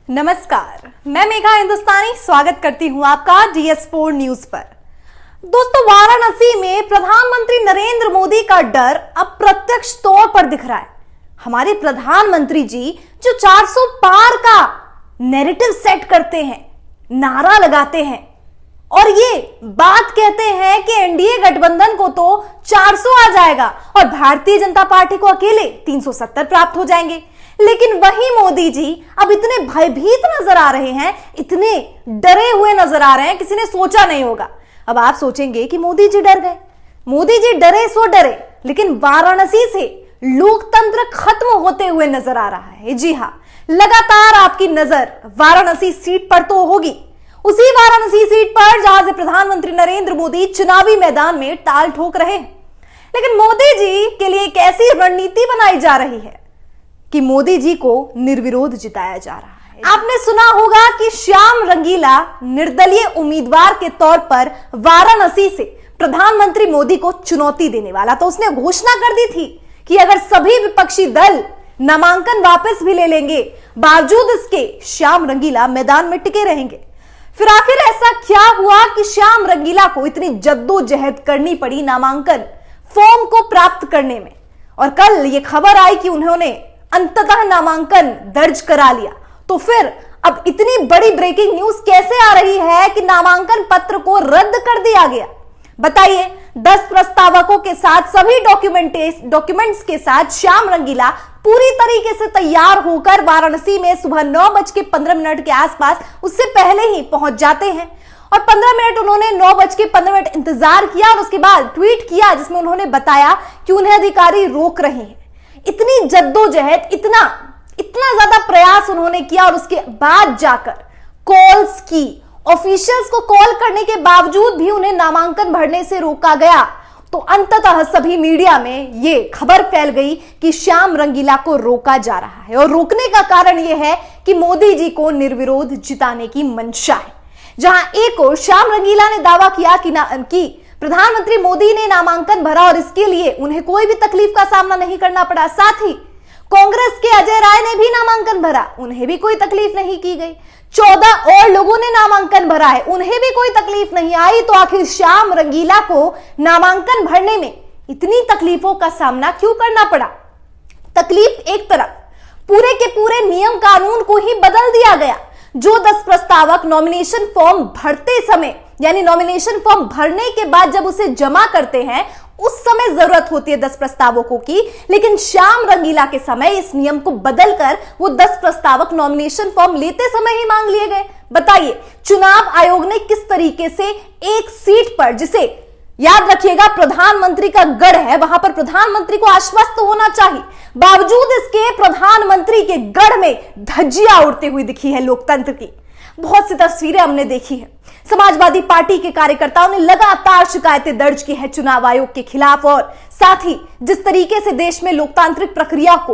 नमस्कार, मैं मेघा हिंदुस्तानी स्वागत करती हूं आपका DS4 न्यूज पर। दोस्तों, वाराणसी में प्रधानमंत्री नरेंद्र मोदी का डर अब प्रत्यक्ष तौर पर दिख रहा है। हमारे प्रधानमंत्री जी जो 400 पार का नैरेटिव सेट करते हैं, नारा लगाते हैं और ये बात कहते हैं कि एनडीए गठबंधन को तो 400 आ जाएगा और भारतीय जनता पार्टी को अकेले 370 प्राप्त हो जाएंगे। लेकिन वही मोदी जी अब इतने भयभीत नजर आ रहे हैं, इतने डरे हुए नजर आ रहे हैं, किसी ने सोचा नहीं होगा। अब आप सोचेंगे कि मोदी जी डर गए। मोदी जी डरे सो डरे, लेकिन वाराणसी से लोकतंत्र खत्म होते हुए नजर आ रहा है। जी हां, लगातार आपकी नजर वाराणसी सीट पर तो होगी, उसी वाराणसी सीट पर जहां से प्रधानमंत्री नरेंद्र मोदी चुनावी मैदान में ताल ठोक रहे हैं। लेकिन मोदी जी के लिए एक ऐसी रणनीति बनाई जा रही है कि मोदी जी को निर्विरोध जिताया जा रहा है। आपने सुना होगा कि श्याम रंगीला निर्दलीय उम्मीदवार के तौर पर वाराणसी से प्रधानमंत्री मोदी को चुनौती देने वाला, तो उसने घोषणा कर दी थी कि अगर सभी विपक्षी दल नामांकन वापस भी ले लेंगे, बावजूद इसके श्याम रंगीला मैदान में टिके रहेंगे। फिर आखिर ऐसा क्या हुआ कि श्याम रंगीला को इतनी जद्दोजहद करनी पड़ी नामांकन फॉर्म को प्राप्त करने में, और कल यह खबर आई कि उन्होंने अंततः नामांकन दर्ज करा लिया। तो फिर अब इतनी बड़ी ब्रेकिंग न्यूज कैसे आ रही है कि नामांकन पत्र को रद्द कर दिया गया? बताइए, 10 प्रस्तावकों के साथ सभी डॉक्यूमेंट्स के साथ श्याम रंगीला पूरी तरीके से तैयार होकर वाराणसी में सुबह 9:15 के आसपास, उससे पहले ही पहुंच जाते हैं और 15 मिनट उन्होंने 9:15 इंतजार किया और उसके बाद ट्वीट किया जिसमें उन्होंने बताया कि उन्हें अधिकारी रोक रहे हैं। इतनी जद्दोजहद, इतना ज्यादा प्रयास उन्होंने किया और उसके बाद जाकर कॉल्स की, ऑफिशियल्स को कॉल करने के बावजूद भी उन्हें नामांकन भरने से रोका गया। तो अंततः सभी मीडिया में यह खबर फैल गई कि श्याम रंगीला को रोका जा रहा है और रोकने का कारण यह है कि मोदी जी को निर्विरोध जिताने की मंशा है। जहां एक ओर श्याम रंगीला ने दावा किया कि प्रधानमंत्री मोदी ने नामांकन भरा और इसके लिए उन्हें कोई भी तकलीफ का सामना नहीं करना पड़ा। साथ ही कांग्रेस के अजय राय ने भी नामांकन भरा, उन्हें भी कोई तकलीफ नहीं की गई। 14 और लोगों ने नामांकन भरा है, उन्हें भी कोई तकलीफ नहीं आई। तो आखिर श्याम रंगीला को नामांकन भरने में इतनी तकलीफों का सामना क्यों करना पड़ा? तकलीफ एक तरफ, पूरे के पूरे नियम कानून को ही बदल दिया गया। जो 10 प्रस्तावक नॉमिनेशन फॉर्म भरते समय, यानी नॉमिनेशन फॉर्म भरने के बाद जब उसे जमा करते हैं, उस समय जरूरत होती है 10 प्रस्तावकों की, लेकिन श्याम रंगीला के समय इस नियम को बदलकर वो 10 प्रस्तावक नॉमिनेशन फॉर्म लेते समय ही मांग लिए गए। बताइए, चुनाव आयोग ने किस तरीके से एक सीट पर, जिसे याद रखिएगा प्रधानमंत्री का गढ़ है, वहां पर प्रधानमंत्री को आश्वस्त होना चाहिए, बावजूद इसके प्रधानमंत्री के गढ़ में धज्जियां उड़ती हुई दिखी है लोकतंत्र की। बहुत सी तस्वीरें हमने देखी है। समाजवादी पार्टी के कार्यकर्ताओं ने लगातार शिकायतें दर्ज की है चुनाव आयोग के खिलाफ, और साथ ही जिस तरीके से देश में लोकतांत्रिक प्रक्रिया को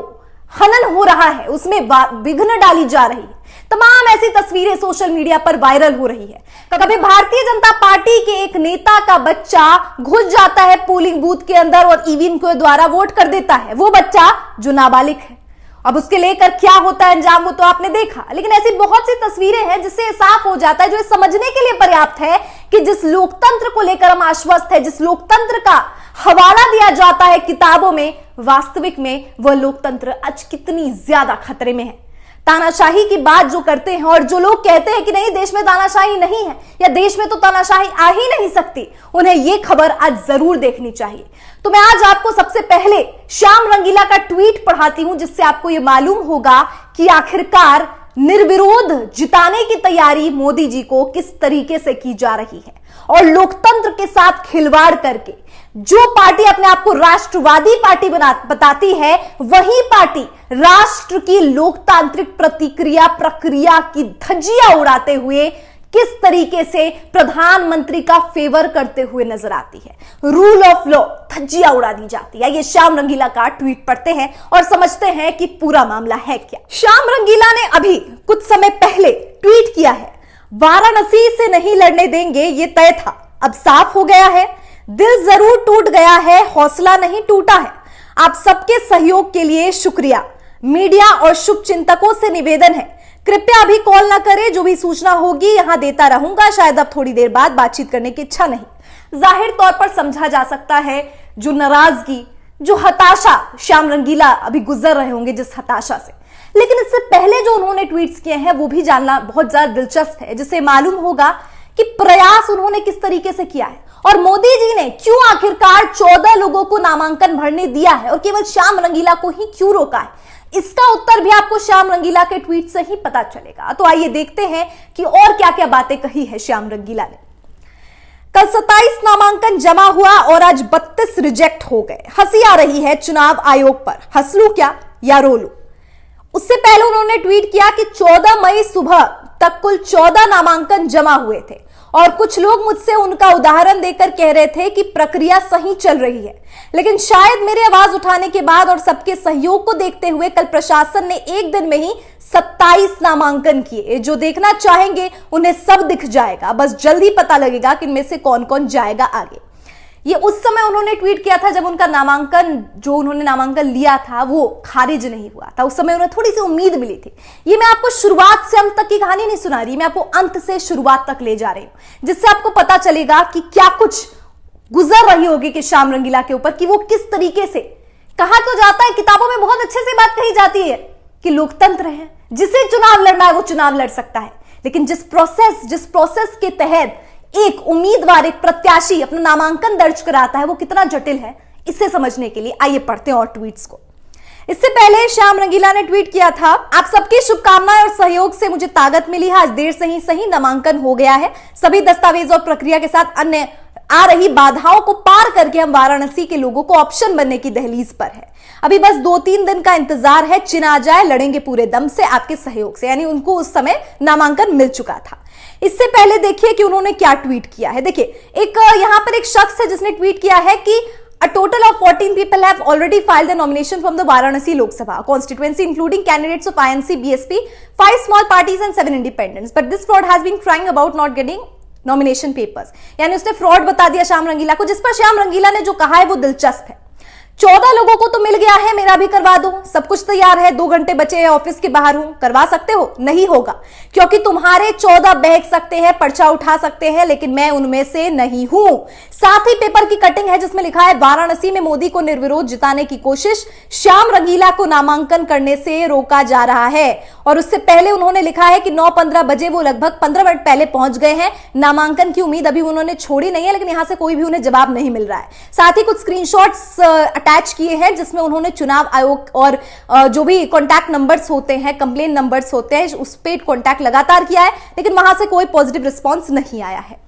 हनन हो रहा है, उसमें विघ्न डाली जा रही है। तमाम ऐसी तस्वीरें सोशल मीडिया पर वायरल हो रही है। कभी भारतीय जनता पार्टी के एक नेता का बच्चा घुस जाता है पोलिंग बूथ के अंदर और ईवीएम के द्वारा वोट कर देता है, वो बच्चा जो नाबालिग है। अब उसके लेकर क्या होता है अंजाम, वो तो आपने देखा। लेकिन ऐसी बहुत सी तस्वीरें हैं जिससे साफ हो जाता है, जो समझने के लिए पर्याप्त है कि जिस लोकतंत्र को लेकर हम आश्वस्त है, जिस लोकतंत्र का हवाला दिया जाता है किताबों में, वास्तविक में वह लोकतंत्र आज कितनी ज्यादा खतरे में है। तानाशाही की बात जो करते हैं और जो लोग कहते हैं कि नहीं देश में तानाशाही नहीं है या देश में तो तानाशाही आ ही नहीं सकती, उन्हें यह खबर आज जरूर देखनी चाहिए। तो मैं आज आपको सबसे पहले श्याम रंगीला का ट्वीट पढ़ाती हूं, जिससे आपको यह मालूम होगा कि आखिरकार निर्विरोध जिताने की तैयारी मोदी जी को किस तरीके से की जा रही है। और लोकतंत्र के साथ खिलवाड़ करके जो पार्टी अपने आप को राष्ट्रवादी पार्टी बताती है, वही पार्टी राष्ट्र की लोकतांत्रिक प्रक्रिया की धज्जियां उड़ाते हुए किस तरीके से प्रधानमंत्री का फेवर करते हुए नजर आती है। रूल ऑफ लॉ धज्जियां उड़ा दी जाती है। ये श्याम रंगीला का ट्वीट पढ़ते हैं और समझते हैं कि पूरा मामला है क्या। श्याम रंगीला ने अभी कुछ समय पहले ट्वीट किया है, वाराणसी से नहीं लड़ने देंगे, ये तय था, अब साफ हो गया है। दिल जरूर टूट गया है, हौसला नहीं टूटा है। आप सबके सहयोग के लिए शुक्रिया। मीडिया और शुभचिंतकों से निवेदन है, कृपया अभी कॉल ना करें, जो भी सूचना होगी यहां देता रहूंगा, शायद अब थोड़ी देर बाद बातचीत करने की इच्छा नहीं। जाहिर तौर पर समझा जा सकता है जो नाराजगी, जो हताशा श्याम रंगीला अभी गुजर रहे होंगे जिस हताशा से। लेकिन इससे पहले जो उन्होंने ट्वीट्स किए हैं वो भी जानना बहुत ज्यादा दिलचस्प है, जिससे मालूम होगा कि प्रयास उन्होंने किस तरीके से किया है और मोदी जी ने क्यों आखिरकार 14 लोगों को नामांकन भरने दिया है और केवल श्याम रंगीला को ही क्यों रोका है। इसका उत्तर भी आपको श्याम रंगीला के ट्वीट से ही पता चलेगा। तो आइए देखते हैं कि और क्या क्या बातें कही है श्याम रंगीला ने। कल 27 नामांकन जमा हुआ और आज 32 रिजेक्ट हो गए। हंसी आ रही है चुनाव आयोग पर, हंस लूं क्या या रो लूं। उससे पहले उन्होंने ट्वीट किया कि 14 मई सुबह तक कुल 14 नामांकन जमा हुए थे और कुछ लोग मुझसे उनका उदाहरण देकर कह रहे थे कि प्रक्रिया सही चल रही है, लेकिन शायद मेरे आवाज उठाने के बाद और सबके सहयोग को देखते हुए कल प्रशासन ने एक दिन में ही 27 नामांकन किए। जो देखना चाहेंगे उन्हें सब दिख जाएगा, बस जल्दी पता लगेगा कि इनमें से कौन कौन जाएगा आगे। ये उस समय उन्होंने ट्वीट किया था जब उनका उन्होंने नामांकन लिया था वो खारिज नहीं हुआ था। उस समय उन्हें थोड़ी सी उम्मीद मिली थी। ये मैं आपको शुरुआत से अंत तक की कहानी नहीं सुना रही, मैं आपको अंत से शुरुआत तक ले जा रही हूं, जिससे आपको पता चलेगा कि क्या कुछ गुजर रही होगी कि श्याम रंगीला के ऊपर, कि वो किस तरीके से। कहा तो जाता है, किताबों में बहुत अच्छे से बात कही जाती है कि लोकतंत्र है, जिसे चुनाव लड़ना है वो चुनाव लड़ सकता है, लेकिन जिस प्रोसेस के तहत एक उम्मीदवार, एक प्रत्याशी अपना नामांकन दर्ज कराता है वो कितना जटिल है, इसे समझने के लिए आइए पढ़ते हैं और ट्वीट्स को। इससे पहले श्याम रंगीला ने ट्वीट किया था, आप सबकी शुभकामनाएं और सहयोग से मुझे ताकत मिली है। आज देर से ही सही नामांकन हो गया है। सभी दस्तावेज और प्रक्रिया के साथ अन्य आ रही बाधाओं को पार करके हम वाराणसी के लोगों को ऑप्शन बनने की दहलीज पर है। अभी बस 2-3 दिन का इंतजार है, चिन्ह आ जाए, लड़ेंगे पूरे दम से आपके सहयोग से। यानी उनको उस समय नामांकन मिल चुका था। इससे पहले देखिए कि उन्होंने क्या ट्वीट किया है। देखिए, एक यहां पर एक शख्स है जिसने ट्वीट किया है कि a total of 14 people have already filed the nomination from the Varanasi Lok Sabha constituency, including candidates of INC, BSP, 5 small parties and 7 independents. But this fraud has been crying about not getting nomination papers. यानी उसने fraud बता दिया श्याम रंगीला को, जिस पर श्याम रंगीला ने जो कहा है वो दिलचस्प है। 14 लोगों को तो मिल गया है, मेरा भी करवा दो, सब कुछ तैयार है, 2 घंटे बचे हैं, ऑफिस के बाहर हूं, करवा सकते हो? नहीं होगा, क्योंकि तुम्हारे 14 बहक सकते हैं, पर्चा उठा सकते हैं, लेकिन मैं उनमें से नहीं हूं। साथ ही पेपर की कटिंग है जिसमें लिखा है वाराणसी में मोदी को निर्विरोध जिताने की कोशिश, श्याम रंगीला को नामांकन करने से रोका जा रहा है। और उससे पहले उन्होंने लिखा है कि 9:15 बजे वो लगभग 15 मिनट पहले पहुंच गए हैं। नामांकन की उम्मीद अभी उन्होंने छोड़ी नहीं है, लेकिन यहां से कोई भी उन्हें जवाब नहीं मिल रहा है। साथ ही कुछ स्क्रीनशॉट्स अटैच किए हैं जिसमें उन्होंने चुनाव आयोग और जो भी कॉन्टैक्ट नंबर्स होते हैं, कंप्लेन नंबर्स होते हैं, उस पे कॉन्टैक्ट लगातार किया है, लेकिन वहां से कोई पॉजिटिव रिस्पॉन्स नहीं आया है।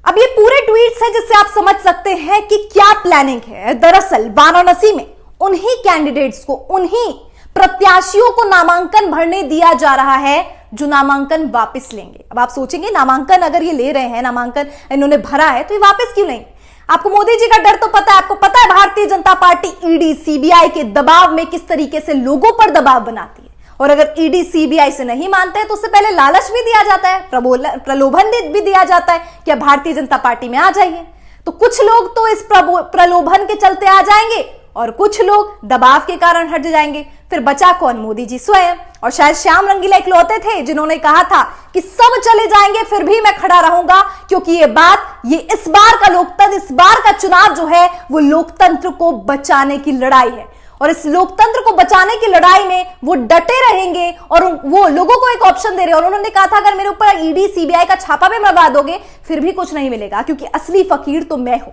अब ये पूरे ट्वीट्स हैं जिससे आप समझ सकते हैं कि क्या प्लानिंग है। दरअसल वाराणसी में उन्हीं कैंडिडेट्स को, उन्हीं प्रत्याशियों को नामांकन भरने दिया जा रहा है जो नामांकन वापस लेंगे। अब आप सोचेंगे, नामांकन अगर ये ले रहे हैं, नामांकन इन्होंने भरा है, तो ये वापस क्यों लेंगे? आपको मोदी जी का डर तो पता है, आपको पता है Bharatiya Janata party ED CBI के दबाव में किस तरीके से लोगों पर दबाव बनाती है। और अगर ईडी सीबीआई से नहीं मानते हैं तो उससे पहले लालच भी दिया जाता है, प्रलोभन भी दिया जाता है कि आप भारतीय जनता पार्टी में आ जाइए। तो कुछ लोग तो इस प्रलोभन के चलते आ जाएंगे और कुछ लोग दबाव के कारण हट जाएंगे। फिर बचा कौन? मोदी जी स्वयं। और शायद श्याम रंगीला इकलौते थे जिन्होंने कहा था कि सब चले जाएंगे फिर भी मैं खड़ा रहूंगा, क्योंकि ये इस बार का लोकतंत्र, इस बार का चुनाव जो है वो लोकतंत्र को बचाने की लड़ाई है। और इस लोकतंत्र को बचाने की लड़ाई में वो डटे रहेंगे और वो लोगों को एक ऑप्शन दे रहे हैं। और उन्होंने कहा था अगर मेरे ऊपर ईडी सीबीआई का छापा भी मरवा दोगे फिर भी कुछ नहीं मिलेगा, क्योंकि असली फकीर तो मैं हूं।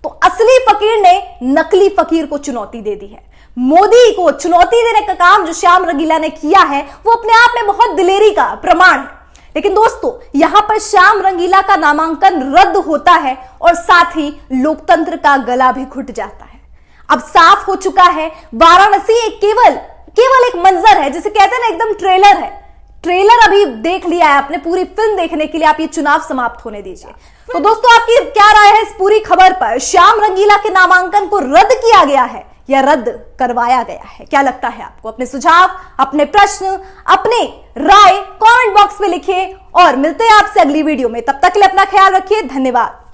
तो असली फकीर ने नकली फकीर को चुनौती दे दी है। मोदी को चुनौती देने का काम जो श्याम रंगीला ने किया है वो अपने आप में बहुत दिलेरी का प्रमाण है। लेकिन दोस्तों, यहां पर श्याम रंगीला का नामांकन रद्द होता है और साथ ही लोकतंत्र का गला भी घुट जाता है। अब साफ हो चुका है, वाराणसी एक केवल एक मंजर है, जिसे कहते हैं ना, एकदम ट्रेलर है। ट्रेलर अभी देख लिया है आपने, पूरी फिल्म देखने के लिए आप ये चुनाव समाप्त होने दीजिए। तो दोस्तों, आपकी क्या राय है इस पूरी खबर पर? श्याम रंगीला के नामांकन को रद्द किया गया है या रद्द करवाया गया है? क्या लगता है आपको? अपने सुझाव, अपने प्रश्न, अपने राय कमेंट बॉक्स में लिखिए और मिलते हैं आपसे अगली वीडियो में। तब तक के लिए अपना ख्याल रखिए। धन्यवाद।